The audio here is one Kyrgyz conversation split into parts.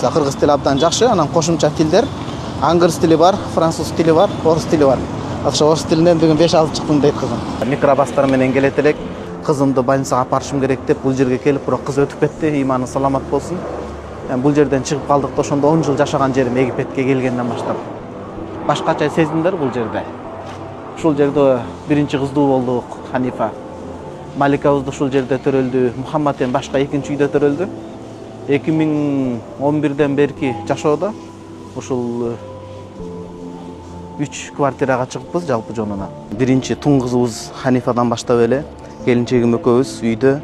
мисалы кыргыз тили абдан жакшы, анан кошумча тилдер аңгырс тили бар, француз тили бар, орус тили бар. Ошо орус тилинен бүгүн 5 алып чыктым дейт кызым. Микробастар менен келет элек, кызымды больницага алып барышым керек деп бул жерге келип, бирок кыз өтүп кетти, иманы саламат болсун. Бул жерден чыгып калдык да ошондо 10 жыл жашаган жерим Египетке келгенден баштап башкача сездимдер бул жерде. Ушул жерде биринчи кыздуу болдук, Ханифа. Маликабыз да ушул жерде төрөлдү. Мухаммад эми башка экинчи үйдө төрөлдү. 2011ден берки жашоодо ушул 3 квартирага чыгыппыз жалпы жонуна. Биринчи тун кызыбыз Ханифадан баштап эле келинчегим экөөбүз үйдө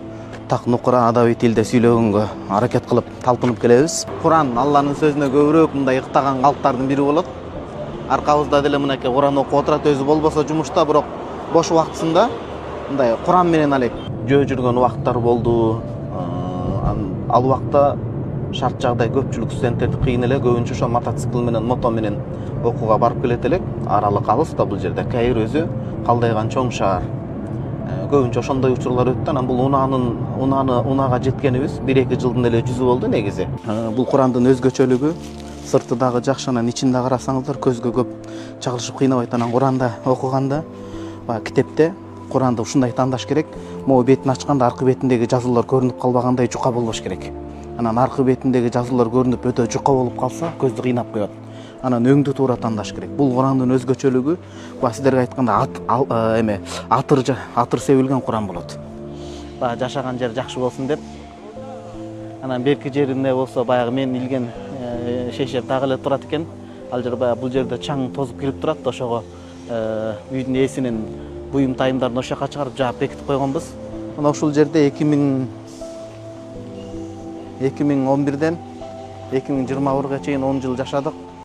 так нукура адаби тилде сүйлөгөнгө аракет кылып талпынып келебиз. Куран Алланын сөзүнө көбүрөөк мындай ыктаган калктардын бири болот. Аркабызда деле мынакей Куран окуп отурат, өзү болбосо жумушта, бирок бош убактысында мындай Куран менен алек жөө жүргөн убакыттар болду. Ал убакта шарт жагдай көпчүлүк студенттерди кыйын эле, көбүнчө ошо мотоцикл менен, мото менен окууга барып келет элек. Аралык алыс да бул жерде. Каир өзү калдайган чоң шаар. Көбүнчө ошондой учурлар өттү. Анан бул унаага жеткенибиз 1-2 жылдын эле жүзү болду негизи. Бул Курандын өзгөчөлүгү сырты дагы жакшы, анан ичинде карасаңыздар көзгө көп чагылышып кыйнабайт. Анан Куранда окуганда, баягы китепте Куранды ушундай тандаш керек. Могу бетин ачканда аркы бетиндеги жазуулар көрүнүп калбагандай жука болбош керек. Анан аркы бетиндеги жазуулар көрүнүп өтө жука болуп калса, көздү кыйнап коет. Анан өңдү туура тандаш керек. Бул Курандын өзгөчөлүгү, баа сиздерге айтканда атыр себилген Куран болот. Баа жашаган жер жакшы болсун деп. Анан берки жеринде болсо баягы мен илген шешем дагы эле турат экен. Ал жер баягы бул жерде чаң тозуп кирип турат да, ошого үйдүн ээсинин буюм тайымдарын ошол жака чыгарып жаап бекитип койгонбуз. Мына ушул жерде 2011ден 2021ге чейин 10 жыл жашадык.